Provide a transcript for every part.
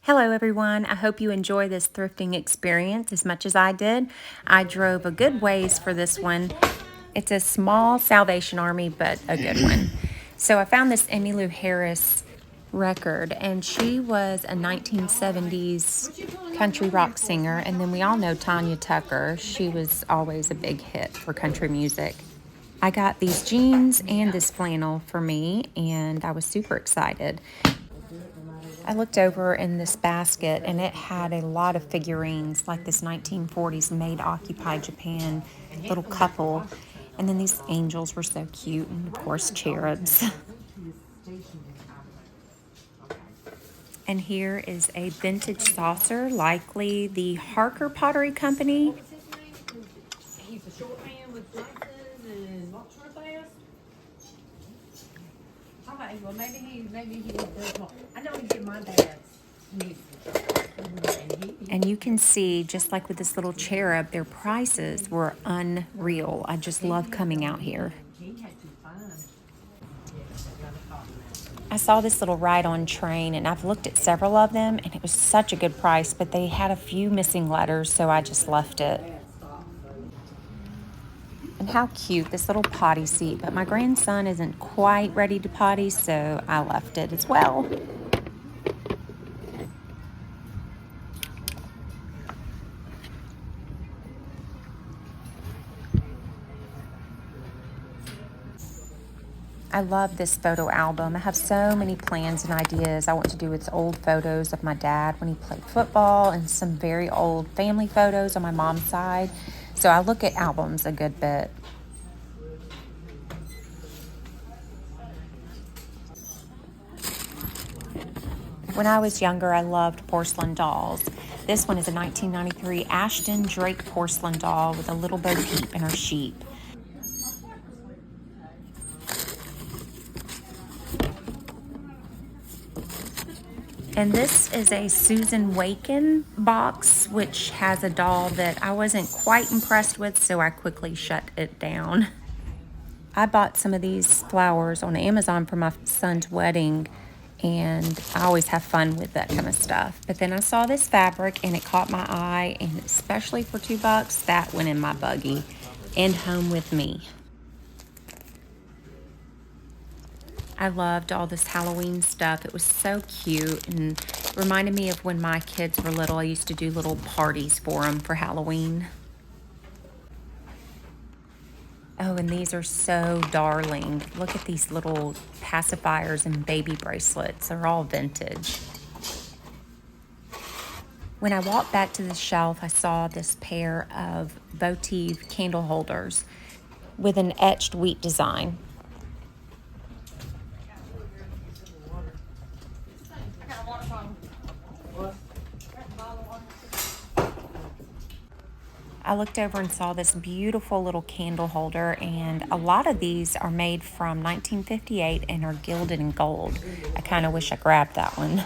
Hello everyone, I hope you enjoy this thrifting experience as much as I did. I drove a good ways for this one. It's a small Salvation Army, but a good one. So I found this Emmylou Harris record, and she was a 1970s country rock singer, and then we all know Tanya Tucker. She was always a big hit for country music. I got these jeans and this flannel for me, and I was super excited. I looked over in this basket and it had a lot of figurines, like this 1940s Maid Occupy Japan little couple. And then these angels were so cute, and of course cherubs. And here is a vintage saucer, likely the Harker Pottery Company. He's a short man with glasses and walks real fast. Okay, well maybe he does walk. I know he did my dad's music. And you can see, just like with this little cherub, their prices were unreal. I just love coming out here. I saw this little ride-on train, and I've looked at several of them, and it was such a good price, but they had a few missing letters, so I just left it. And how cute, this little potty seat, but my grandson isn't quite ready to potty, so I left it as well. I love this photo album. I have so many plans and ideas I want to do with old photos of my dad when he played football, and some very old family photos on my mom's side. So I look at albums a good bit. When I was younger, I loved porcelain dolls. This one is a 1993 Ashton Drake porcelain doll with a little Bo Peep and her sheep. And this is a Susan Waken box, which has a doll that I wasn't quite impressed with, so I quickly shut it down. I bought some of these flowers on Amazon for my son's wedding, and I always have fun with that kind of stuff. But then I saw this fabric and it caught my eye, and especially for $2, that went in my buggy and home with me. I loved all this Halloween stuff. It was so cute and reminded me of when my kids were little. I used to do little parties for them for Halloween. Oh, and these are so darling. Look at these little pacifiers and baby bracelets. They're all vintage. When I walked back to the shelf, I saw this pair of votive candle holders with an etched wheat design. I looked over and saw this beautiful little candle holder, and a lot of these are made from 1958 and are gilded in gold. I kind of wish I grabbed that one.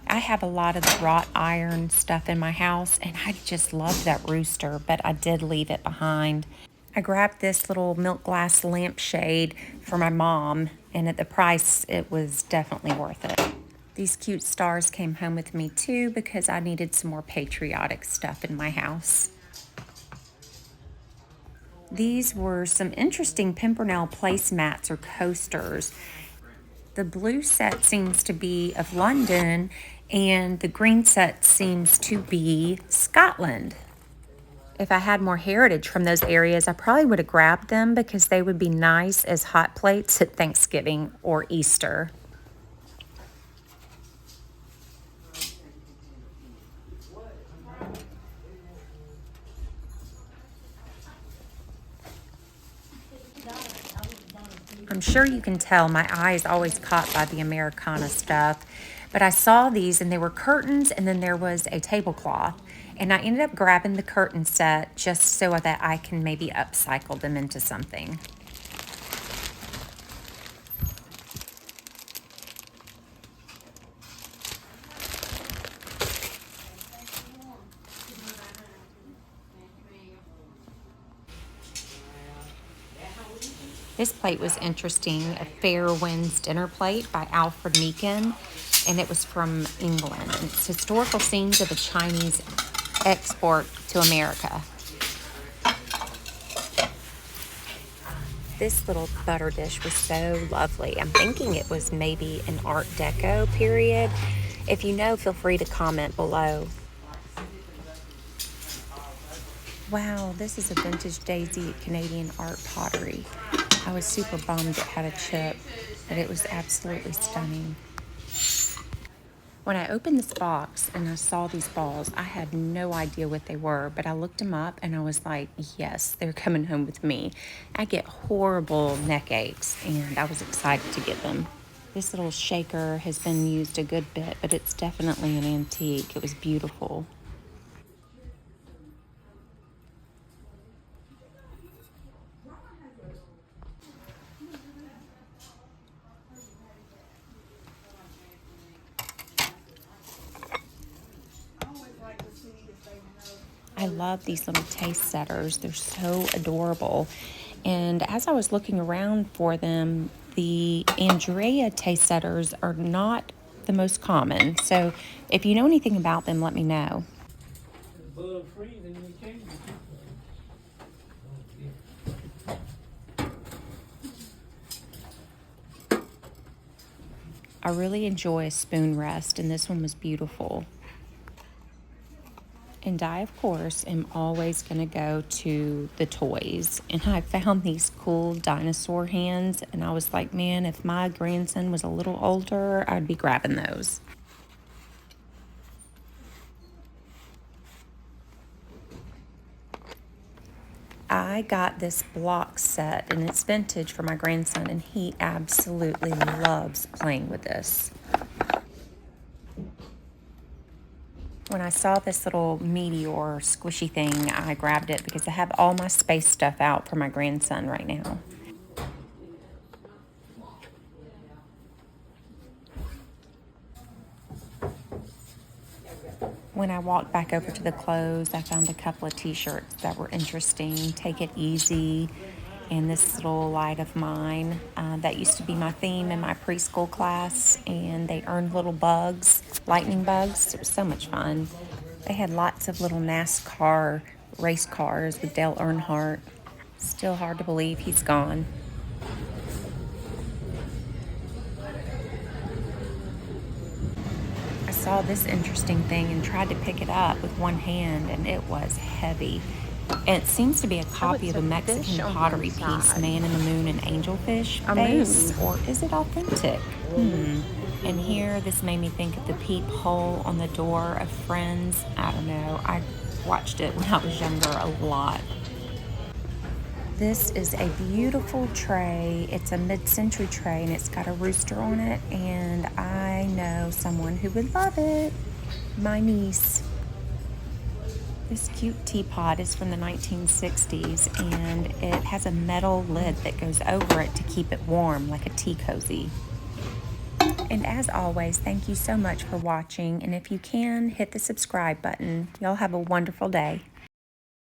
I have a lot of the wrought iron stuff in my house, and I just love that rooster, but I did leave it behind. I grabbed this little milk glass lampshade for my mom, and at the price, it was definitely worth it. These cute stars came home with me too, because I needed some more patriotic stuff in my house. These were some interesting Pimpernel placemats or coasters. The blue set seems to be of London, and the green set seems to be Scotland. If I had more heritage from those areas, I probably would have grabbed them because they would be nice as hot plates at Thanksgiving or Easter. I'm sure you can tell my eye is always caught by the Americana stuff, but I saw these and they were curtains, and then there was a tablecloth, and I ended up grabbing the curtain set just so that I can maybe upcycle them into something. This plate was interesting, a Fair Winds dinner plate by Alfred Meekin, and it was from England. It's historical scenes of the Chinese export to America. This little butter dish was so lovely. I'm thinking it was maybe an Art Deco period. If you know, feel free to comment below. Wow, this is a vintage daisy Canadian art pottery. I was super bummed it had a chip, but it was absolutely stunning. When I opened this box and I saw these balls, I had no idea what they were, but I looked them up and I was like, yes, they're coming home with me. I get horrible neck aches and I was excited to get them. This little shaker has been used a good bit, but it's definitely an antique. It was beautiful. I love these little taste setters. They're so adorable. And as I was looking around for them, the Andrea taste setters are not the most common. So if you know anything about them, let me know. I really enjoy a spoon rest, and this one was beautiful. And I, of course, am always going to go to the toys. And I found these cool dinosaur hands. And I was like, man, if my grandson was a little older, I'd be grabbing those. I got this block set, and it's vintage for my grandson. And he absolutely loves playing with this. When I saw this little meteor squishy thing, I grabbed it because I have all my space stuff out for my grandson right now. When I walked back over to the clothes, I found a couple of t-shirts that were interesting. Take It Easy and this little light of mine. That used to be my theme in my preschool class, and they earned little bugs, lightning bugs. It was so much fun. They had lots of little NASCAR race cars with Dale Earnhardt. Still hard to believe he's gone. I saw this interesting thing and tried to pick it up with one hand, and it was heavy. And it seems to be a copy of a Mexican pottery piece, Man in the Moon and Angelfish base. Or is it authentic? And here, this made me think of the peephole on the door of Friends. I don't know. I watched it when I was younger a lot. This is a beautiful tray. It's a mid-century tray, and it's got a rooster on it, and I know someone who would love it. My niece. This cute teapot is from the 1960s, and it has a metal lid that goes over it to keep it warm, like a tea cozy. And as always, thank you so much for watching, and if you can, hit the subscribe button. Y'all have a wonderful day.